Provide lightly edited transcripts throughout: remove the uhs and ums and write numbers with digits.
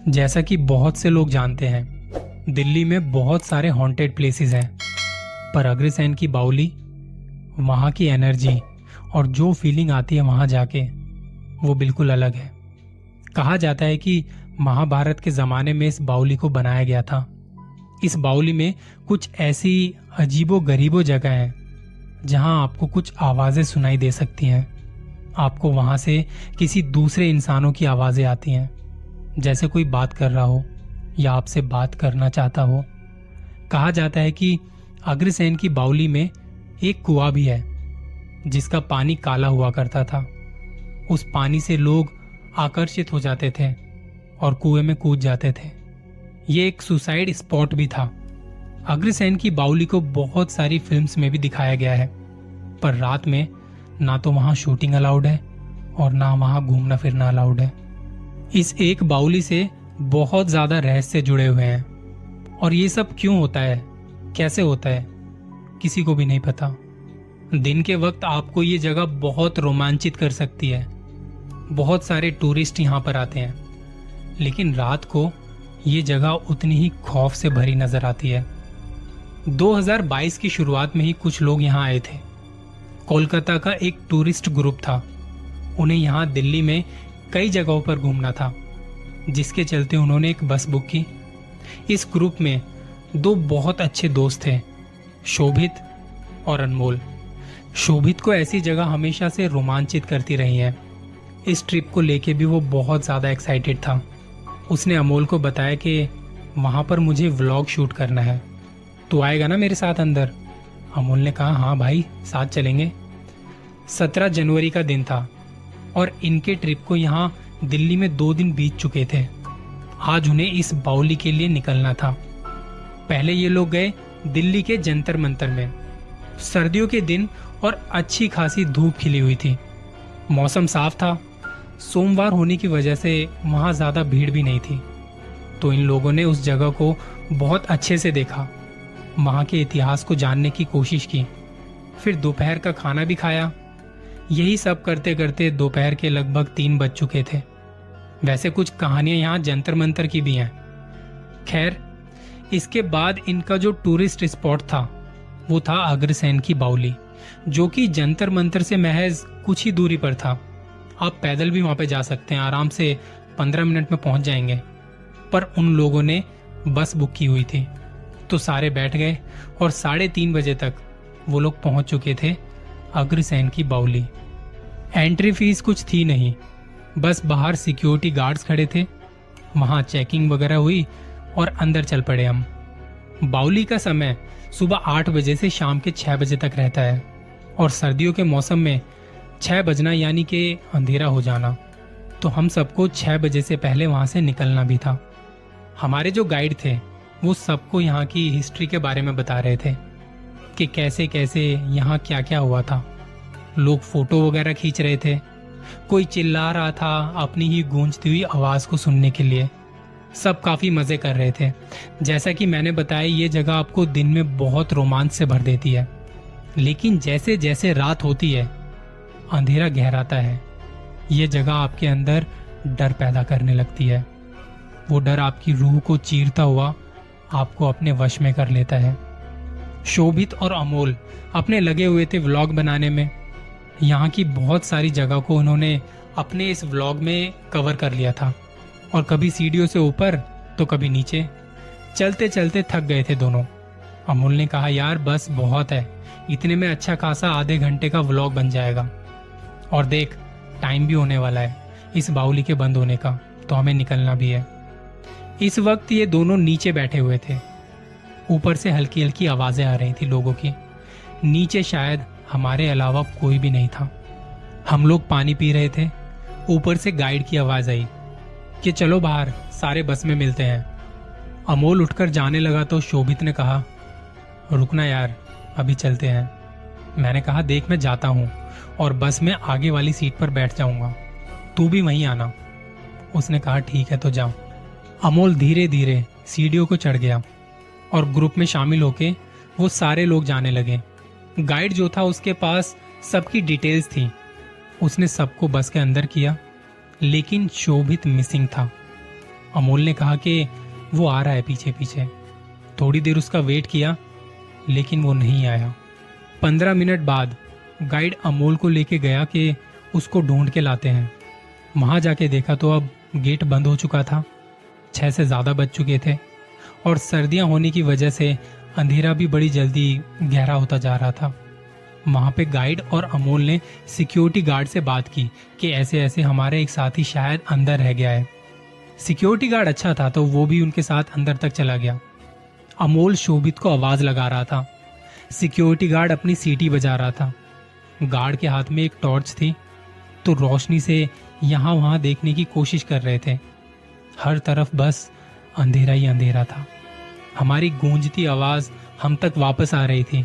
जैसा कि बहुत से लोग जानते हैं, दिल्ली में बहुत सारे हॉन्टेड प्लेसेस हैं, पर अग्रसेन की बावली, वहाँ की एनर्जी और जो फीलिंग आती है वहाँ जाके, वो बिल्कुल अलग है। कहा जाता है कि महाभारत के ज़माने में इस बावली को बनाया गया था। इस बावली में कुछ ऐसी अजीबो गरीबो जगह हैं जहाँ आपको कुछ आवाज़ें सुनाई दे सकती हैं। आपको वहाँ से किसी दूसरे इंसानों की आवाज़ें आती हैं, जैसे कोई बात कर रहा हो या आपसे बात करना चाहता हो। कहा जाता है कि अग्रसेन की बावली में एक कुआं भी है जिसका पानी काला हुआ करता था। उस पानी से लोग आकर्षित हो जाते थे और कुएं में कूद जाते थे। ये एक सुसाइड स्पॉट भी था। अग्रसेन की बावली को बहुत सारी फिल्म्स में भी दिखाया गया है, पर रात में ना तो वहां शूटिंग अलाउड है और ना वहां घूमना फिरना अलाउड है। इस एक बावली से बहुत ज्यादा रहस्य जुड़े हुए हैं और ये सब क्यों होता है, कैसे होता है, किसी को भी नहीं पता। दिन के वक्त आपको ये जगह बहुत रोमांचित कर सकती है। बहुत सारे टूरिस्ट यहाँ पर आते हैं, लेकिन रात को ये जगह उतनी ही खौफ से भरी नजर आती है। 2022 की शुरुआत में ही कुछ लोग यहाँ आए थे। कोलकाता का एक टूरिस्ट ग्रुप था। उन्हें यहाँ दिल्ली में कई जगहों पर घूमना था, जिसके चलते उन्होंने एक बस बुक की। इस ग्रुप में दो बहुत अच्छे दोस्त थे, शोभित और अनमोल। शोभित को ऐसी जगह हमेशा से रोमांचित करती रही है। इस ट्रिप को लेके भी वो बहुत ज़्यादा एक्साइटेड था। उसने अमोल को बताया कि वहाँ पर मुझे व्लॉग शूट करना है, तो आएगा ना मेरे साथ अंदर। अमोल ने कहा हाँ भाई, साथ चलेंगे। 17 जनवरी का दिन था और इनके ट्रिप को यहाँ दिल्ली में 2 दिन बीत चुके थे। आज उन्हें इस बावली के लिए निकलना था। पहले ये लोग गए दिल्ली के जंतर मंतर में। सर्दियों के दिन और अच्छी खासी धूप खिली हुई थी। मौसम साफ था। सोमवार होने की वजह से वहाँ ज़्यादा भीड़ भी नहीं थी। तो इन लोगों ने उस जगह को बहुत अच्छे से देखा, वहाँ के इतिहास को जानने की कोशिश की। फिर दोपहर का खाना भी खाया। यही सब करते करते दोपहर के लगभग 3 बज चुके थे। वैसे कुछ कहानियां यहाँ जंतर मंतर की भी हैं। खैर, इसके बाद इनका जो टूरिस्ट स्पॉट था वो था अग्रसेन की बावली, जो कि जंतर मंतर से महज कुछ ही दूरी पर था। आप पैदल भी वहां पे जा सकते हैं, आराम से 15 मिनट में पहुंच जाएंगे। पर उन लोगों ने बस बुक की हुई थी, तो सारे बैठ गए और 3:30 बजे तक वो लोग पहुंच चुके थे अग्रसेन की बावली। एंट्री फीस कुछ थी नहीं, बस बाहर सिक्योरिटी गार्ड्स खड़े थे। वहां चेकिंग वगैरह हुई और अंदर चल पड़े हम। बावली का समय सुबह 8 बजे से शाम के 6 बजे तक रहता है और सर्दियों के मौसम में 6 बजना यानी कि अंधेरा हो जाना। तो हम सबको 6 बजे से पहले वहां से निकलना भी था। हमारे जो गाइड थे वो सबको यहाँ की हिस्ट्री के बारे में बता रहे थे कि कैसे कैसे यहाँ क्या क्या हुआ था। लोग फोटो वगैरह खींच रहे थे, कोई चिल्ला रहा था अपनी ही गूंजती हुई आवाज को सुनने के लिए। सब काफी मजे कर रहे थे। जैसा कि मैंने बताया, ये जगह आपको दिन में बहुत रोमांच से भर देती है, लेकिन जैसे जैसे रात होती है, अंधेरा गहराता है, ये जगह आपके अंदर डर पैदा करने लगती है। वो डर आपकी रूह को चीरता हुआ आपको अपने वश में कर लेता है। शोभित और अमोल अपने लगे हुए थे व्लॉग बनाने में। यहाँ की बहुत सारी जगह को उन्होंने अपने इस व्लॉग में कवर कर लिया था और कभी सीढ़ियों से ऊपर तो कभी नीचे। चलते चलते थक गए थे दोनों। अमोल ने कहा यार बस बहुत है, इतने में अच्छा खासा आधे घंटे का व्लॉग बन जाएगा। और देख, टाइम भी होने वाला है इस बावली के बंद होने का, तो हमें निकलना भी है। इस वक्त ये दोनों नीचे बैठे हुए थे। ऊपर से हल्की हल्की आवाजें आ रही थी लोगों की। नीचे शायद हमारे अलावा कोई भी नहीं था। हम लोग पानी पी रहे थे। ऊपर से गाइड की आवाज आई कि चलो बाहर, सारे बस में मिलते हैं। अमोल उठकर जाने लगा तो शोभित ने कहा रुकना यार, अभी चलते हैं। मैंने कहा देख, मैं जाता हूँ और बस में आगे वाली सीट पर बैठ जाऊंगा, तू भी वहीं आना। उसने कहा ठीक है, तो जाओ। अमोल धीरे धीरे सीढ़ियों को चढ़ गया और ग्रुप में शामिल होके वो सारे लोग जाने लगे। गाइड जो था उसके पास सबकी डिटेल्स थी। उसने सबको बस के अंदर किया, लेकिन शोभित मिसिंग था। अमोल ने कहा कि वो आ रहा है पीछे पीछे। थोड़ी देर उसका वेट किया लेकिन वो नहीं आया। 15 मिनट बाद गाइड अमोल को लेके गया कि उसको ढूंढ के लाते हैं। वहां जाके देखा तो अब गेट बंद हो चुका था। 6 से ज्यादा बज चुके थे और सर्दियां होने की वजह से अंधेरा भी बड़ी जल्दी गहरा होता जा रहा था। वहां पे गाइड और अमोल ने सिक्योरिटी गार्ड से बात की कि ऐसे ऐसे हमारे एक साथी शायद अंदर रह गया है। सिक्योरिटी गार्ड अच्छा था तो वो भी उनके साथ अंदर तक चला गया। अमोल शोभित को आवाज लगा रहा था। सिक्योरिटी गार्ड अपनी सीटी बजा रहा था। गार्ड के हाथ में एक टॉर्च थी तो रोशनी से यहाँ वहां देखने की कोशिश कर रहे थे। हर तरफ बस अंधेरा ही अंधेरा था। हमारी गूंजती आवाज हम तक वापस आ रही थी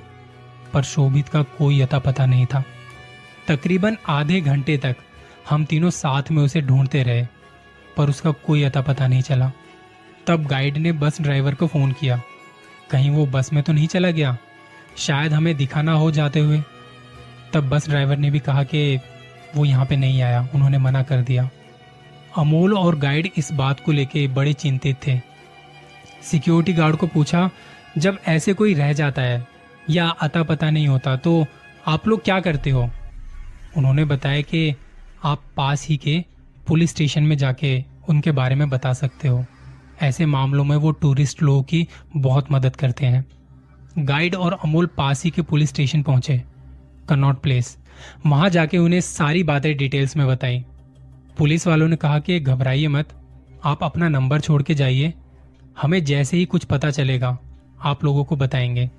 पर शोभित का कोई अता पता नहीं था। तकरीबन आधे घंटे तक हम तीनों साथ में उसे ढूंढते रहे पर उसका कोई अता पता नहीं चला। तब गाइड ने बस ड्राइवर को फोन किया। कहीं वो बस में तो नहीं चला गया, शायद हमें दिखाना हो जाते हुए। तब बस ड्राइवर ने भी कहा कि वो यहाँ पे नहीं आया, उन्होंने मना कर दिया। अमोल और गाइड इस बात को लेके बड़े चिंतित थे। सिक्योरिटी गार्ड को पूछा, जब ऐसे कोई रह जाता है या अता पता नहीं होता तो आप लोग क्या करते हो? उन्होंने बताया कि आप पास ही के पुलिस स्टेशन में जाके उनके बारे में बता सकते हो। ऐसे मामलों में वो टूरिस्ट लोगों की बहुत मदद करते हैं। गाइड और अमोल पास ही के पुलिस स्टेशन पहुंचे, कनॉट प्लेस। वहां जाके उन्हें सारी बातें डिटेल्स में बताई। पुलिस वालों ने कहा कि घबराइए मत, आप अपना नंबर छोड़ के जाइए, हमें जैसे ही कुछ पता चलेगा आप लोगों को बताएंगे।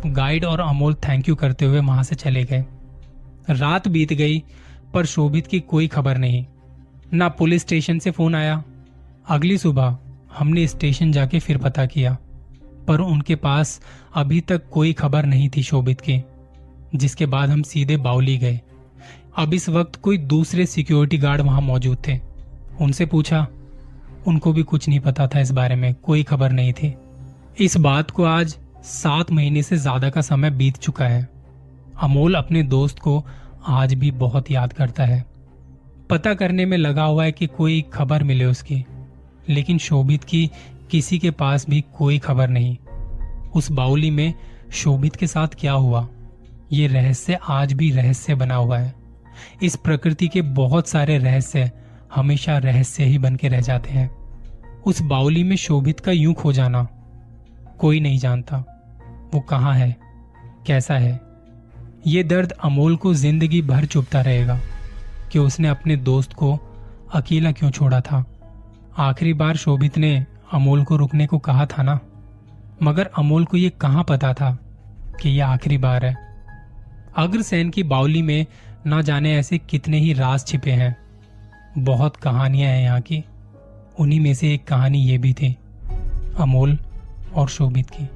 गाइड और अमोल थैंक यू करते हुए वहां से चले गए। रात बीत गई पर शोभित की कोई खबर नहीं, ना पुलिस स्टेशन से फोन आया। अगली सुबह हमने स्टेशन जाके फिर पता किया पर उनके पास अभी तक कोई खबर नहीं थी शोभित की। जिसके बाद हम सीधे बावली गए। अब इस वक्त कोई दूसरे सिक्योरिटी गार्ड वहां मौजूद थे। उनसे पूछा, उनको भी कुछ नहीं पता था इस बारे में, कोई खबर नहीं थी। इस बात को आज 7 महीने से ज्यादा का समय बीत चुका है। अमोल अपने दोस्त को आज भी बहुत याद करता है। पता करने में लगा हुआ है कि कोई खबर मिले उसकी, लेकिन शोभित की किसी के पास भी कोई खबर नहीं। उस बाउली में शोभित के साथ क्या हुआ, ये रहस्य आज भी रहस्य बना हुआ है। इस प्रकृति के बहुत सारे रहस्य हमेशा रहस्य ही बन के रह जाते हैं। उस बाउली में शोभित का यूं खो जाना कोई नहीं जानता। वो कहाँ है, कैसा है। ये दर्द अमोल को जिंदगी भर चुभता रहेगा कि उसने अपने दोस्त को अकेला क्यों छोड़ा था। आखिरी बार शोभित ने अमोल को रुकने को कहा था ना, मगर अमोल को ये कहाँ पता था कि ये आखिरी बार है। अग्रसेन की बाउली में ना जाने ऐसे कितने ही राज छिपे हैं। बहुत कहानियां हैं यहाँ की। उन्हीं में से एक कहानी ये भी थी, अमोल और शोभित की।